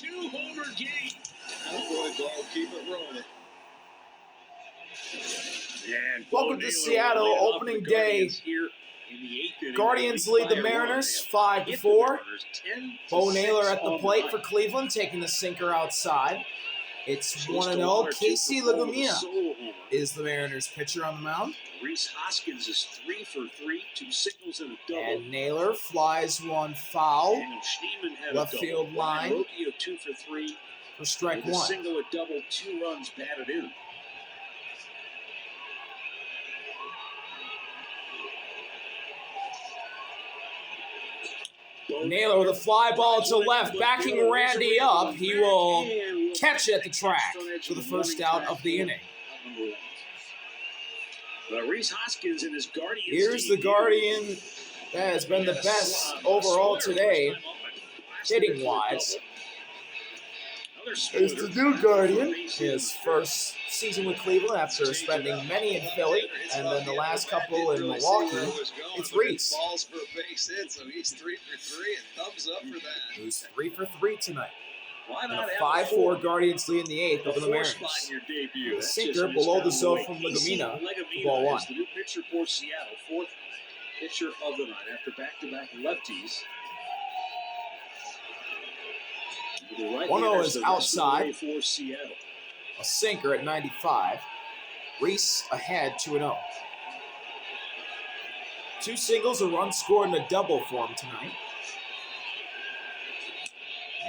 two-homer game. Oh, boy, ball, keep it rolling. And Welcome to Seattle, opening day. Guardians lead the Mariners 5-4. Bo Naylor at the plate for Cleveland, taking the sinker outside. It's 1-0. Casey Legumina is the Mariners pitcher on the mound. Rhys Hoskins is 3 for 3, 2 singles and a double. And Naylor flies one foul. Daniel Schneemann had Left a double. field line. Rocchio 2 for 3 for strike with a one. single, a double, 2 runs batted in. Naylor with a fly ball to left, backing Randy up. He will catch it at the track for the first out of the inning. Rhys Hoskins and his Guardians. Here's the Guardian that has been the best overall today, hitting-wise. It's the new Guardian, his first season with Cleveland after spending many in Philly, and then the last couple in Milwaukee. It's Rhys. Balls for a base hit, so he's 3 for 3, and thumbs up for that. Who's 3 for 3 tonight. Why not And a 5-4 Guardians lead in the 8th over the Mariners. The sinker below the zone from Legumina for ball one. The new pitcher for Seattle, 4th pitcher of the night after back-to-back lefties. 1-0 is outside. For Seattle. A sinker at 95. Rhys ahead 2-0. 2 singles, a run scored, and a double for him tonight.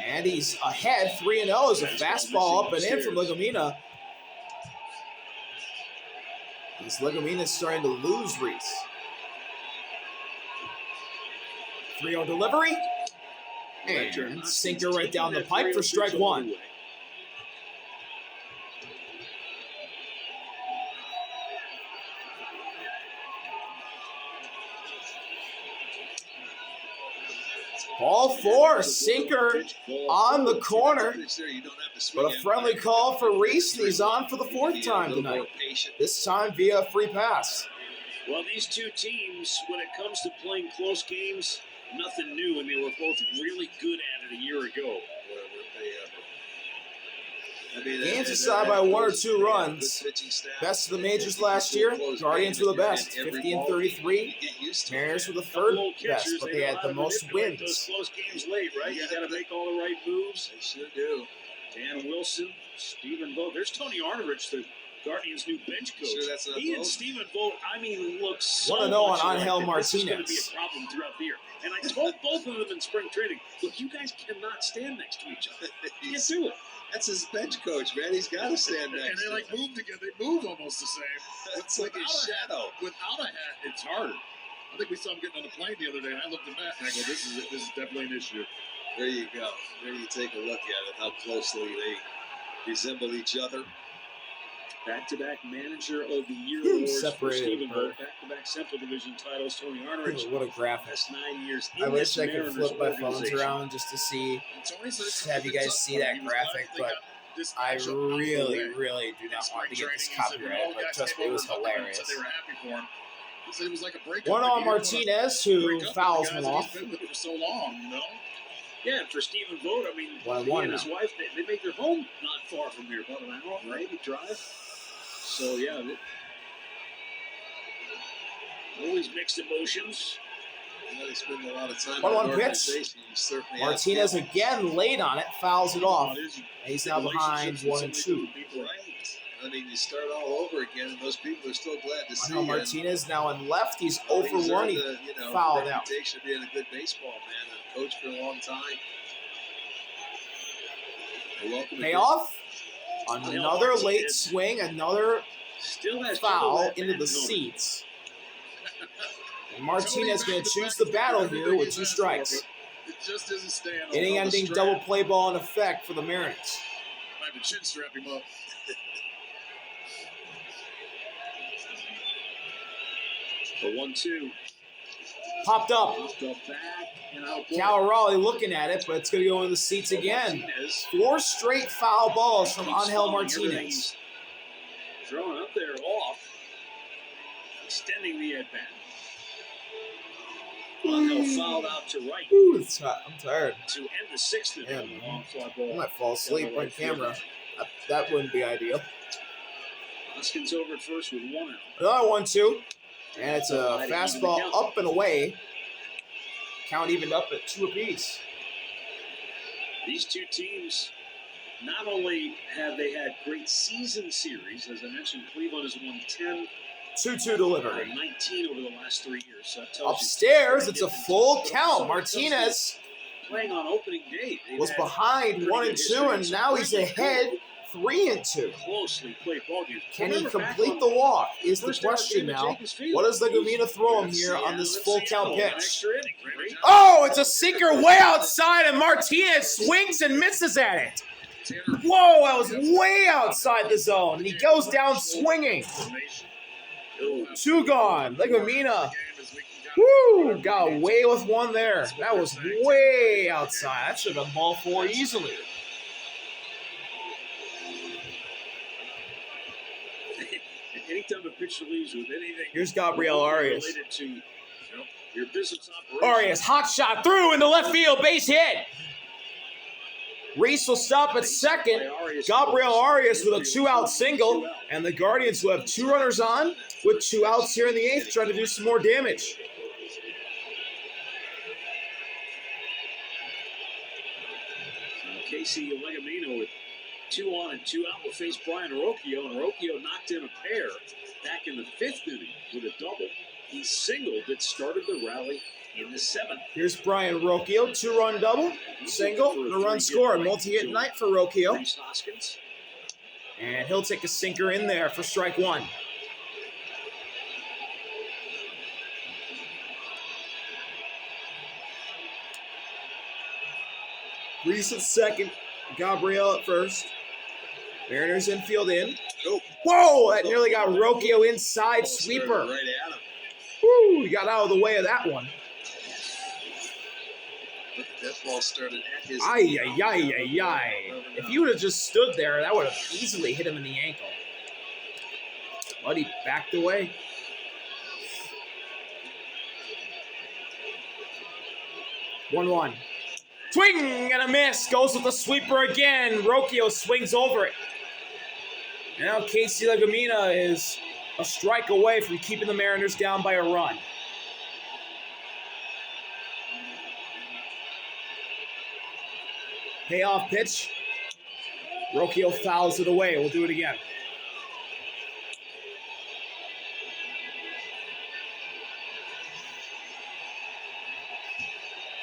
And he's ahead 3-0 as a fastball up and in from Legumina. As Legumina's starting to lose Rhys. 3-0 delivery. And sinker right down the pipe for strike one. Ball 4, sinker on the corner. But a friendly call for Rhys, and he's on for the 4th time tonight. This time via a free pass. Well, these two teams, when it comes to playing close games, nothing new, and they were both really good at it a year ago. Games decided by 1 or 2 runs. Best of the majors last year. Guardians were the best, 50-33. Mariners were the 3rd best, but they had the most wins. Those close games late, right? You got to make all the right moves. They sure do. Dan Wilson, Stephen Vogt. There's Tony Arnerich, the Guardians' new bench coach. Sure that's not he and Stephen Vogt, looks so 1-0 much on alike Angel that this is going to Martinez. be a problem throughout the year. And I told both of them in spring training, look, you guys cannot stand next to each other. You can't do it. That's his bench coach, man. He's got to stand next. And they like move together. They move almost the same. It's like a shadow. Without a hat, it's harder. I think we saw him getting on the plane the other day, and I looked at Matt and I go, "This is definitely an issue." There you go. There you take a look at it. How closely they resemble each other. Back-to-back Manager of the Year awards for Separated Stephen bird. Vogt. Back-to-back Central Division titles. Tony Arnerich. What a graphic. That's 9 years in I wish this I could Mariners flip my phones organization. around just to see, And Tony said just have you guys see that graphic, but I really do not want to get this copyrighted, but trust me, it was hilarious. They were happy for him. He said it was like a breakup. 1-0 Martinez, who fouls him off. He's been with it for so long, you know. Yeah, and for Stephen Vogt, I mean, he 1-1 and his now. wife, they make their home not far from here, about an hour, maybe drive. So, yeah, always mixed emotions. They spend a lot of time 1-1 in the pitch. organization. You certainly have Martinez to. again late on it, fouls it off. It is He's now behind relationships 1-2. with people. Right. I mean, you start all over again, and those people are still glad to see Angel you. Martinez now on left. He's And 0 for 1. He fouled out. reputation of being a good baseball man and coach for a long time. Welcome to Payoff. Another late swing, another Still has foul trouble into at the bat seats. And Martinez going to choose the battle here with 2 strikes. It just isn't staying on Inning-ending the double strap. play ball in effect for the Mariners. Might have chin strap him up. The 1-2. Popped up. Popped up back and out. Cal Raleigh looking at it, but it's going to go in the seats again. 4 straight foul balls from Angel Martinez. Throwing up there off. Extending the at-bat. Mondo fouled out to right Ooh, it's hot. I'm tired. to end the sixth inning. Man, I might fall asleep on camera. That wouldn't be ideal. Hoskins over at first with 1 out. Another 1-2. And it's a fastball up and away. Count evened up at 2 apiece. These two teams, not only have they had great season series, as I mentioned, Cleveland has won 10, 2-2 delivery. 19 over the last 3 years. So that tells Upstairs, you it's a full count. Martinez playing on opening day was behind 1-2, and now he's ahead 3-2. Closely played ball games. Can he complete the walk? Is the question now. What does Legumina throw him here on this full count pitch? Oh, it's a sinker way outside, and Martinez swings and misses at it. Whoa, that was way outside the zone, and he goes down swinging. 2 gone. Legumina, woo, got away with 1 there. That was way outside. That should have been ball 4 easily. Anytime a pitcher leaves with anything Here's Gabriel Arias. related to your business operation. Arias, hot shot through into left field, base hit. Reese will stop at second. Gabriel Arias with a 2-out single. And the Guardians will have 2 runners on with 2 outs here in the 8th, trying to do some more damage. Casey Legumina with 2 on and 2 out will face Brian Rocchio, and Rocchio knocked in a pair back in the 5th inning with a double. He singled that started the rally in the 7th. Here's Brian Rocchio, 2-run double, single, and a run score. Multi-hit night for Rocchio. Hoskins. And he'll take a sinker in there for strike 1. Reese at second, Gabriel at first. Mariners infield in. Whoa, that nearly got Rocchio inside sweeper. Right at him. Woo, he got out of the way of that one. That ball started at his. Ay. If he would have just stood there, that would have easily hit him in the ankle. But he backed away. One. Swing and a miss. Goes with the sweeper again. Rocchio swings over it. Now Casey Legumina is a strike away from keeping the Mariners down by a run. Payoff pitch. Rocchio fouls it away. We'll do it again.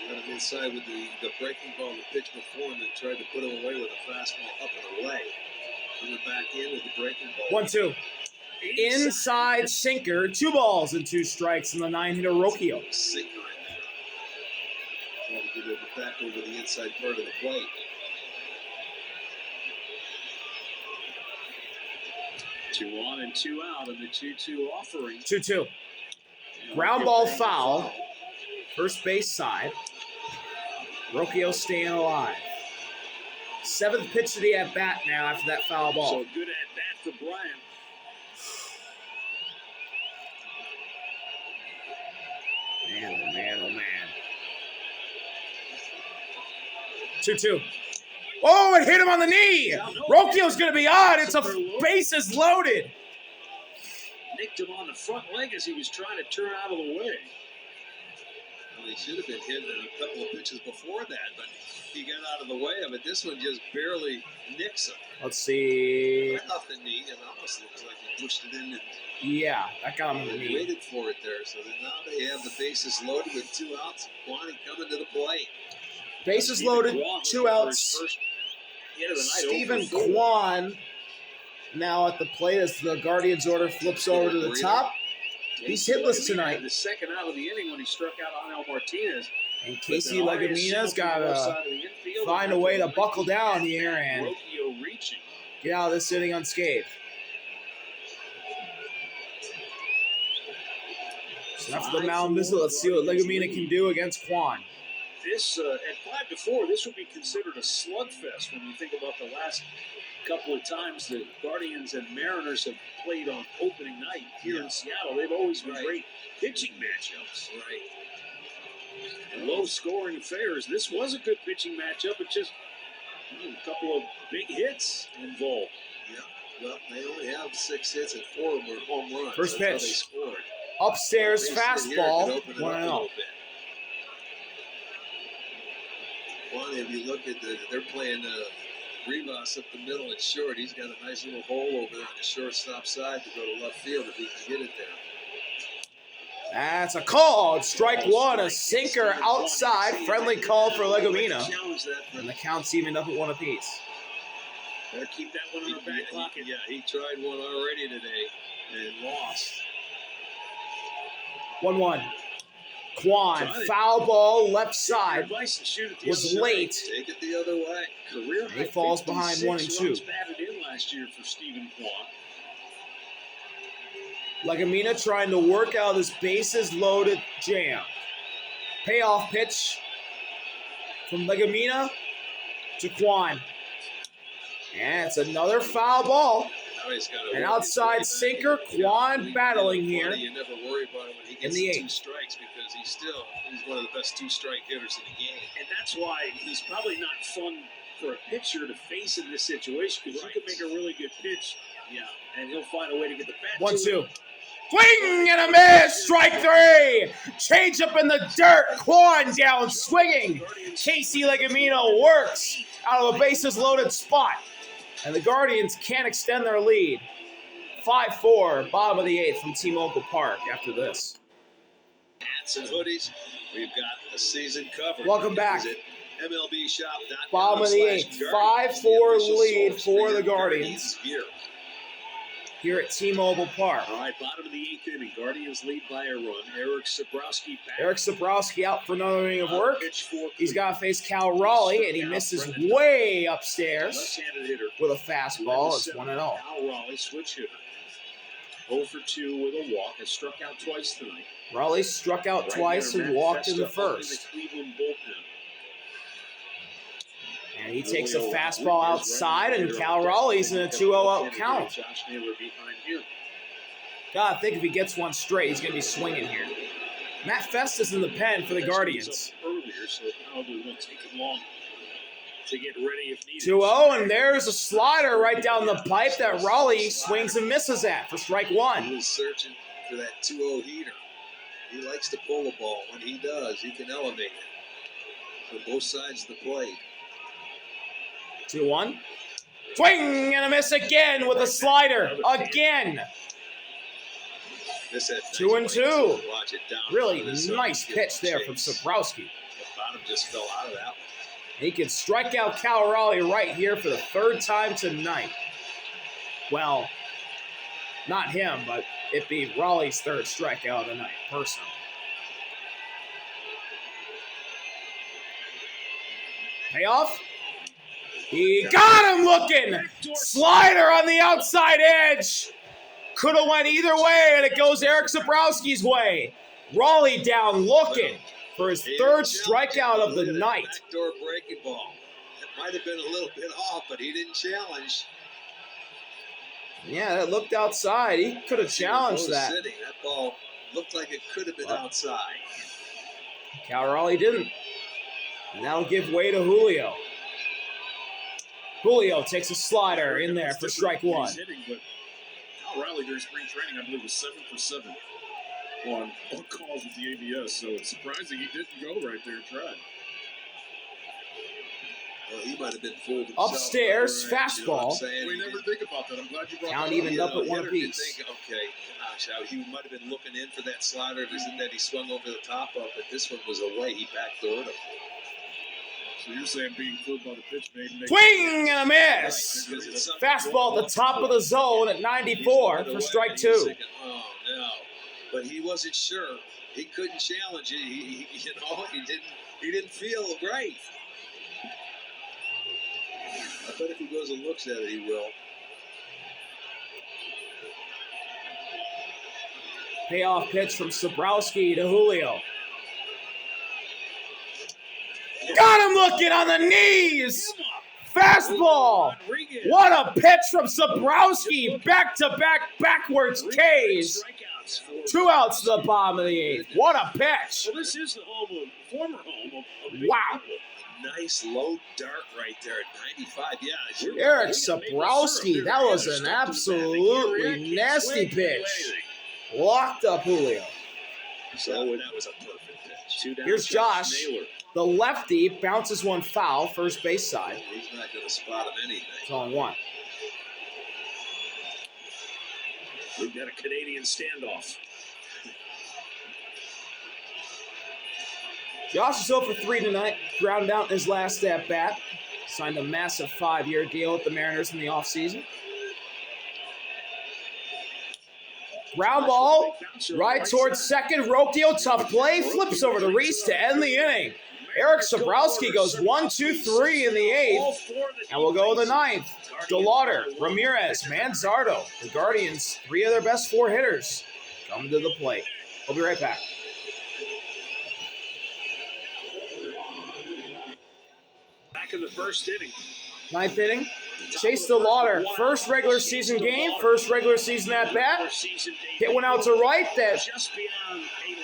Got him inside with the breaking ball in the pitch before, and then tried to put him away with a fastball up and away. Coming back in with the breaking ball. 1-2. Inside sinker. 2 balls and 2 strikes in the 9-hitter Rocchio. Sinker in there. Trying to get it back over the inside part of the plate. Two on and 2 out in the 2-2 offering. 2-2. Ground ball foul. First base side. Rocchio staying alive. 7th pitch of the at-bat now after that foul ball. So good at-bat for Brian. Man. 2-2. Oh, it hit him on the knee. Rocchio's going to be on. It's a bases loaded. Nicked him on the front leg as he was trying to turn out of the way. Well, he should have been hit a couple of pitches before that, but he got out of the way of it. This one just barely nicks him. Let's see. Right off the knee, and almost looks like he pushed it in and Yeah, that got him on the knee. waited for it there. So then now they have the bases loaded with 2 outs. Kwani coming to the plate. Bases loaded, 2 outs. Stephen Kwan now at the plate as the Guardians order flips over to the top. He's hitless tonight. The second out of the inning when he struck out Angel Martinez. And Casey Legumina's got to find a way to buckle down here and get out of this inning unscathed. So after the mound visit, let's see what Legumina can do against Kwan. This at 5-4, this would be considered a slugfest when you think about the last couple of times the Guardians and Mariners have played on opening night here in Seattle. They've always been great pitching matchups. Right. Low-scoring affairs. This was a good pitching matchup. It's just a couple of big hits involved. Yeah. Well, they only have 6 hits and 4 of them were home runs. First That's how pitch. they scored. Upstairs They sit here, it fastball. could open it up a 1-0. little bit. One, if you look at they're playing Rivas up the middle and short. He's got a nice little hole over there on the shortstop side to go to left field if he can get it there. That's a call. Strike one, a sinker outside. Friendly call for Legumina. Challenge that for And the count's evened up at 1 apiece. Better keep that one in our back pocket. Yeah, he tried one already today and lost. 1-1. Quan, foul ball, left side. Advice and shoot at the Was other side. late. Take it the other way. Career He falls behind 1 and 2. runs batted in last year for Stephen Quan. Legumina trying to work out this bases loaded jam. Payoff pitch from Legumina to Quan. And it's another foul ball. Now he's got An outside sinker. Quan battling here. You never worry about him when he gets the the 2 eighth. strikes because he's one of the best 2-strike hitters in the game. And that's why he's probably not fun for a pitcher to face in this situation because you could make a really good pitch, and he'll find a way to get the bat. 1-2. Swing and a miss. Strike 3. Change up in the dirt. Quan down swinging. Casey Legumina works out of a bases loaded spot. And the Guardians can't extend their lead. 5-4, bottom of the 8th from T-Mobile Park after this. Hats and hoodies. We've got the season covered. Welcome back. Visit MLBshop.com. Bottom of the 8th. 5-4 lead for the Guardians Gear. here at T-Mobile Park. All right, bottom of the 8th inning. Guardians lead by a run. Eric Sabrowski back. Eric Sabrowski out for another inning of work. Pitch for He's got to face Cal Raleigh, and he misses way upstairs left-handed hitter. with a fastball. It's 1-0. Al Raleigh, switch hitter. 0 for 2 with a walk. Has struck out twice tonight. Raleigh struck out twice and walked in the first. Cleveland bullpen. And he takes a fastball outside, and Cal Raleigh's in a 2-0 up count. Josh Naylor behind here. God, I think if he gets one straight, he's going to be swinging here. Matt Festus in the pen for the Guardians. Earlier, so it probably won't take it long to get ready if needed. 2-0, and there's a slider right down the pipe that Raleigh swings and misses at for strike He 1. was searching for that 2-0 heater. He likes to pull the ball. When he does, he can elevate it. For both sides of the plate. 2-1. Swing and a miss again with a slider. Again. This had 2 and 2. Watch it down. Really Out of this nice get pitch there chase. from Sabrowski. The bottom just fell out of that one. He can strike out Cal Raleigh right here for the 3rd time tonight. Well, not him, but it'd be Raleigh's 3rd strikeout of the night, personally. Payoff. He got him looking. Slider on the outside edge. Could have went either way, and it goes Eric Sabrowski's way. Raleigh down looking for his 3rd strikeout of the night. Backdoor breaking ball. It might have been a little bit off, but he didn't challenge. Yeah, that looked outside. He could have challenged that. That ball looked like it could have been outside. Cal Raleigh didn't. And that'll give way to Julio. Julio takes a slider in there for strike 1. He's hitting, but Al Riley during spring training, I believe, was 7 for 7 on calls with the ABS. So it's surprising he didn't go right there and try. Well, he might have been fooled himself. Upstairs, Right, you know what I'm fastball. saying? We never think about that. I'm glad you brought Count that up. evened up at 1 hitter apiece. could think, okay, gosh, he might have been looking in for that slider that he swung over the top of, but this one was away. He backdoored him. So you're saying being fooled by the pitch made him Swing and a miss. Because it's something Fastball at the top of the zone at 94 for strike 2. Thinking, oh no, but he wasn't sure. He couldn't challenge it. He didn't feel great. I bet if he goes and looks at it, he will. Payoff pitch from Sabrowski to Julio. Got him looking on the knees. Fastball. What a pitch from Sabrowski. Back-to-back backwards Ks. outs for 2 outs to the bottom of the 8th. What a pitch. Well, this is the former home of Big Wow. Apple. Nice low dart right there at 95. Yeah, sure. Eric Sabrowski, that was an absolutely nasty pitch. Locked up Julio. So that was a perfect pitch. Two down, Here's Josh. Naylor. The lefty bounces one foul, first base side. He's not going to spot him anything. It's on 1. We've got a Canadian standoff. Josh is 0 for 3 tonight. Ground out his last at bat. Signed a massive 5-year deal with the Mariners in the offseason. Ground ball, right towards second. Rocchio, tough play. Flips over to Reese to end the inning. Eric Sabrowski goes 1, 2, 3 in the 8th. And we'll go to the 9th. DeLauter, Ramirez, Manzardo. The Guardians, 3 of their best 4 hitters come to the plate. We'll be right back. Back in the first inning. 9th inning. Chase DeLauter, first regular season game, first regular season at bat. Hit one out to right that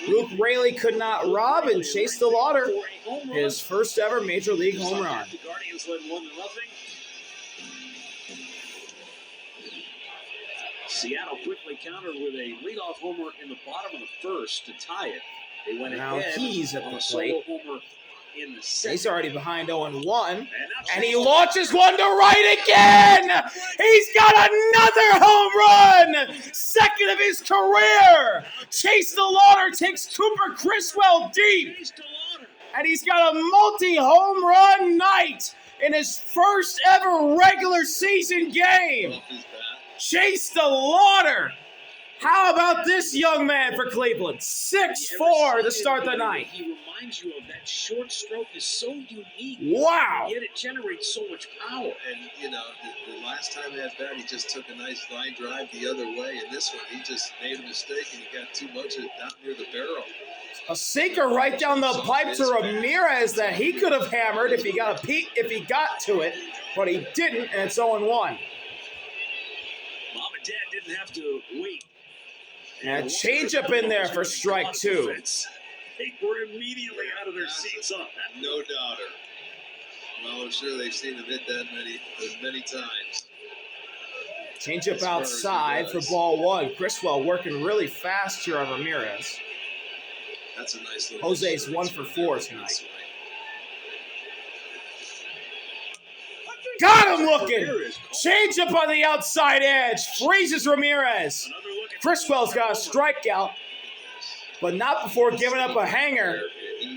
Luke Raley could not rob, and Chase DeLauter, his first ever major league home run. The Guardians led 1-0. Seattle quickly countered with a leadoff homer in the bottom of the first to tie it. They went Now ahead he's at on the a solo plate. homer in the second. He's already behind 0-1, and he now launches one to right again. He's got another home run, second of his career. Chase DeLauter takes Cooper Criswell deep, Chase DeLauter. and he's got a multi-home run night in his first ever regular season game. Off his bat. Chase DeLauter. How about this young man for Cleveland? 6-4 to start the night. He reminds you of that short stroke is so unique. Wow. Yet it generates so much power. And, you know, the last time at bat, he just took a nice line drive the other way. And this one, he just made a mistake and he got too much of it down near the barrel. A sinker right down the pipe to Ramirez that he could have hammered if he got to it, but he didn't, and it's 0-1. Mom and Dad didn't have to wait. And a changeup in there for strike 2. They were immediately out of their seats on that. No doubter. Well, I'm sure they've seen him hit that many times. Changeup outside for ball 1. Criswell working really fast here on Ramirez. That's a nice little. Jose's 1 for 4 tonight. Got him looking. Changeup on the outside edge. Freezes Ramirez. Criswell's got a strikeout, but not before giving up a hanger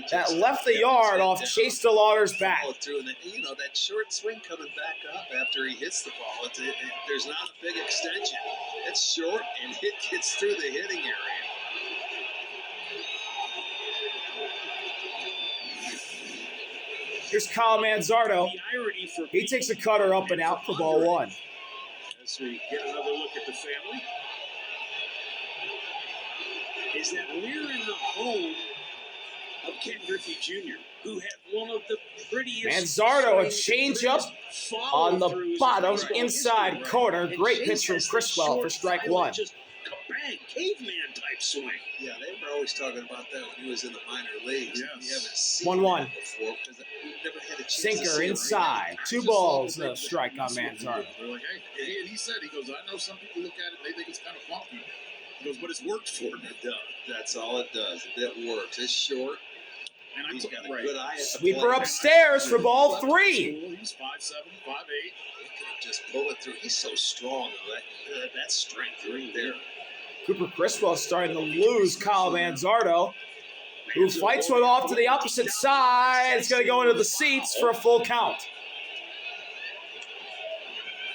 that left the yard off Chase DeLauter's bat. You know, that short swing coming back up after he hits the ball. There's not a big extension. It's short, and it gets through the hitting area. Here's Kyle Manzardo. He takes a cutter up and out for ball 1. As we get another look at the family, is that we're in the home of Ken Griffey Jr., who had one of the prettiest. Manzardo, a changeup on the bottom inside corner. Great pitch from Criswell for strike 1. Just kabang, caveman type swing. Yeah, they were always talking about that when he was in the minor leagues. Yes. We haven't seen 1-1. that before because we've never had a chance to Sinker see it, inside. right? 2 balls, no strike on Manzardo. They're like, hey, and he said, he goes, I know some people look at it, they think it's kind of funky. He goes, but it's worked for me. It does. That's all it does. It works. It's short. And He's got a good eye at the Sweeper plate. upstairs for ball 3. He's 5'7", 5'8". He can just pull it through. He's so strong, though. That strength right there. Cooper Criswell starting to lose Kyle Manzardo, who fights one off to the opposite side. It's going to go into the seats for a full count.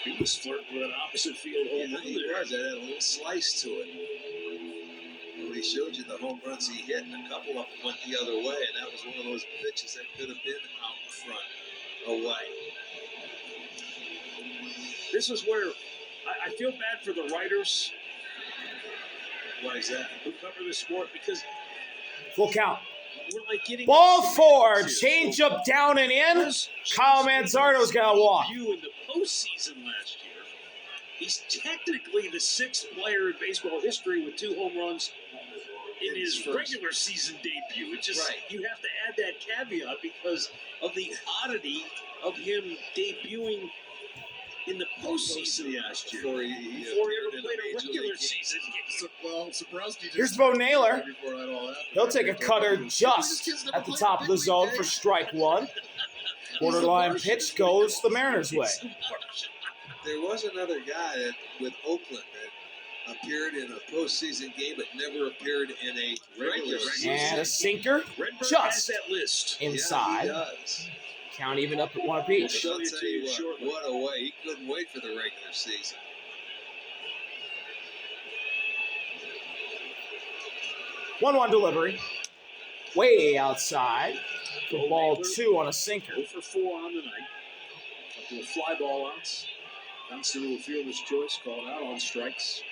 He was flirting with an opposite field home Yeah, run he there. was. That had a little slice to it. When he showed you the home runs he hit, and a couple of them went the other way, and that was one of those pitches that could have been out in front, away. This is where I feel bad for the writers Why is that? who cover the sport, because Full count. we're like getting Ball 4, change up down and in. Kyle Manzardo's got to walk. You in the postseason last year, He's technically the 6th player in baseball history with 2 home runs in his regular season debut. It just you have to add that caveat because of the oddity of him debuting in the postseason last year Before he ever played a regular season game. Well, Sabrowski just Here's Bo Naylor. before that all happened. He'll take a cutter just at the top of the zone for strike 1. Borderline pitch goes the Mariners' way. There was another guy that, with Oakland that appeared in a postseason game but never appeared in a regular season. And a sinker Redbird has just that list. inside. Yeah, he does. Count even up at 1 apiece. I'll tell you what a way. He couldn't wait for the regular season. 1-1 delivery. Way outside. For ball 2 on a sinker. 0 for 4 on the night. Up to a fly ball outs. Bounced into a fielder's choice, called out on strikes.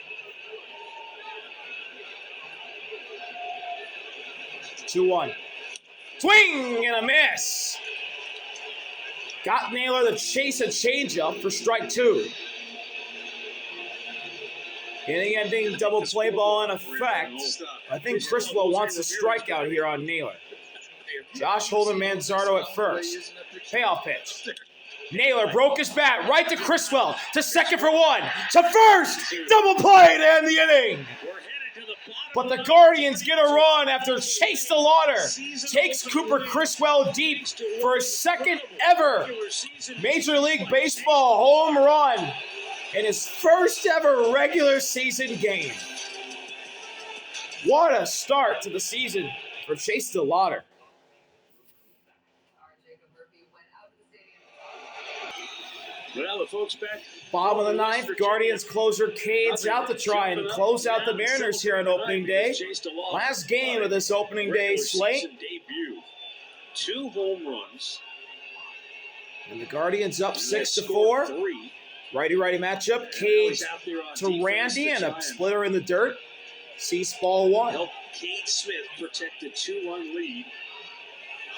2-1. Swing and a miss. Got Naylor to chase a changeup for strike 2. Inning-ending double play ball in effect. I think Criswell wants a strikeout here on Naylor. Josh holding Manzardo at first. Payoff pitch. Naylor broke his bat right to Criswell. To second for 1. To first. Double play to end the inning. But the Guardians get a run after Chase DeLauter takes Cooper Criswell deep for his second ever Major League Baseball home run in his first ever regular season game. What a start to the season for Chase DeLauter. Well, the folks back. Bottom of the 9th, Guardians closer Cades out to try and close out the Mariners here on opening day. Last game of this opening day slate. Debut. 2 home runs. And the Guardians up 6-4. Righty-righty matchup. Cades to Randy and a splitter in the dirt. Cease ball 1. Helped Cade Smith protect a 2-1 lead.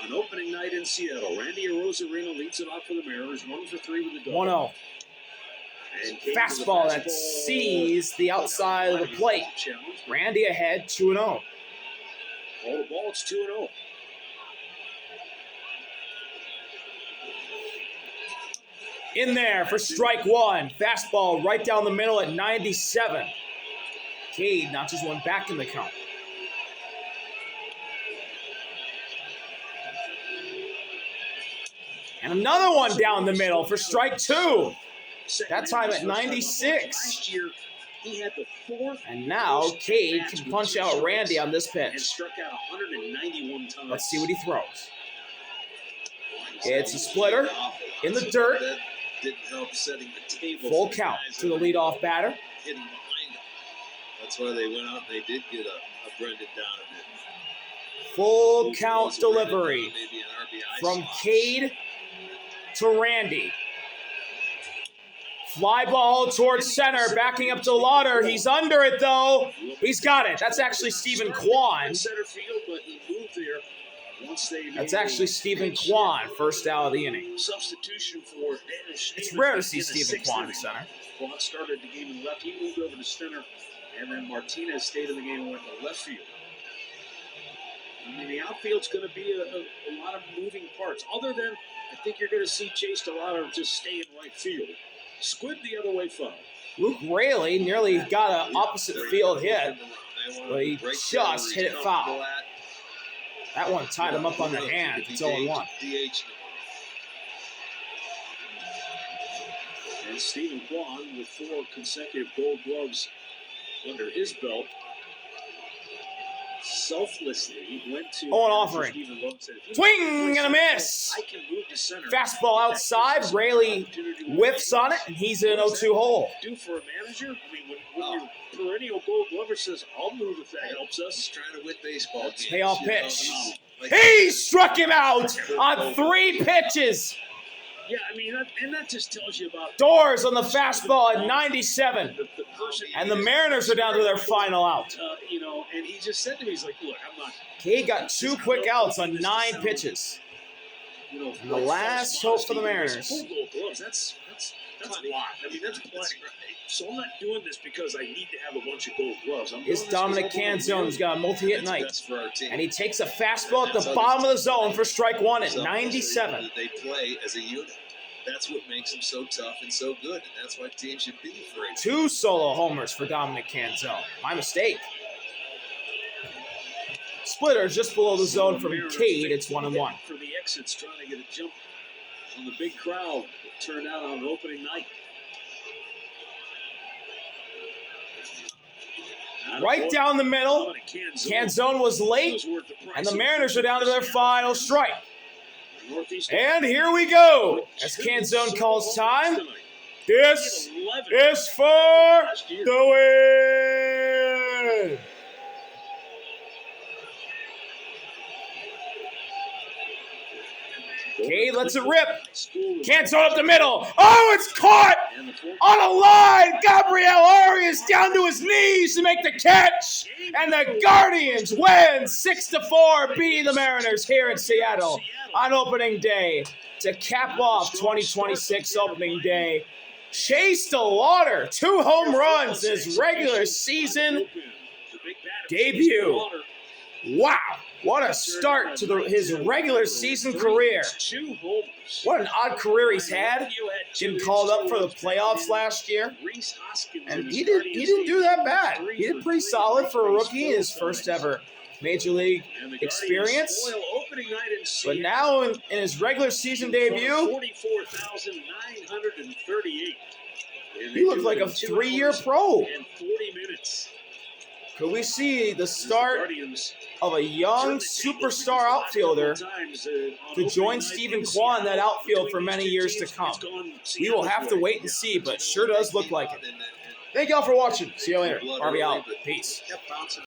On opening night in Seattle, Randy Arozarena leads it off for the Mariners, 1 for 3 with a double. 1-0. Fastball that sees the outside of the plate. Randy ahead, 2-0. All the ball, it's 2-0. In there for strike 1. Fastball right down the middle at 97. Cade notches one back in the count. And another one down the middle for strike 2. That time at 96. Last year, he had the 4th. And now Cade can punch out Randy on this And pitch. struck out 191 times. Let's see what he throws. It's a splitter in the dirt. That didn't help setting the table. Full for the count guys to the that leadoff batter. hitting behind him. That's why they went out and they did get a Brendan Donovan. Full count delivery Maybe an RBI from slot. Cade to Randy. Fly ball towards center, backing up DeLauter. He's under it, though. He's got it. That's actually Stephen Kwan. Center field, but he moved there once they That's actually Stephen Kwan, first out of the inning. substitution for It's rare to see Stephen Kwan in center. Kwan started the game in left. He moved over to center, and then Martinez stayed in the game and went to left field. I mean, the outfield's going to be a lot of moving parts. Other than, I think you're going to see Chase DeLauter just stay in right field. Squid the other way foul. Luke Raley nearly got an opposite field hit, but he just hit it foul. That one tied him up on the hand. It's 0-1. And Stephen Kwan with 4 consecutive Gold Gloves under his belt. Selflessly went to offering. Stephen Lowe and said, Swing and a miss. I can move to center. Fastball outside. Raley whiffs on it, and he's in an 0-2 hole. Do for a manager? I mean, when your perennial Gold Glover says, "I'll move if that helps us." He's trying to win baseball games. Payoff you know, pitch. like- He struck him out on 3 pitches. Yeah, I mean, that just tells you about Doors on the fastball at 97. the person. And the Mariners are down to their final out. And he just said to me, he's like, "Look, I'm not." Cade got 2 quick outs on 9 pitches. And the last hope for the Mariners. Full Gold Gloves. That's That's a lot. I mean, that's plenty. So I'm not doing this because I need to have a bunch of gold gloves. I'm It's doing this Dominic 'cause I wanna Canzone, win. who's got a multi-hit It's night. best for our team. And he takes a fastball at the bottom of the zone for strike one at Some 97. that they play as a unit. That's what makes them so tough and so good, and that's why teams should be afraid. 2 solo homers for Dominic Canzone. My mistake. Splitter just below the zone from Cade. It's 1-1. For the exits, trying to get a jump on the big crowd that turned out on opening night. Right down the middle. Canzone was late, and the Mariners are down to their final strike. And here we go. As Canzone calls time, this is for the win. Cade lets it rip. Canzone up the middle. Oh, it's caught on a line. Gabriel Arias down to his knees to make the catch. And the Guardians win 6-4, beating the Mariners here in Seattle on opening day to cap off 2026 opening day. Chase DeLauter, 2 home runs in his regular season debut. Wow, what a start to his regular season career. What an odd career he's had. Getting called up for the playoffs last year. And he didn't do that bad. He did pretty solid for a rookie in his first ever Major League experience. But now in his regular season debut, he looked like a 3-year pro. Could we see the start of a young superstar outfielder to join Stephen Kwan in that outfield for many years to come? We will have to wait and see, but sure does look like it. Thank y'all for watching. See you later. RB out. Peace.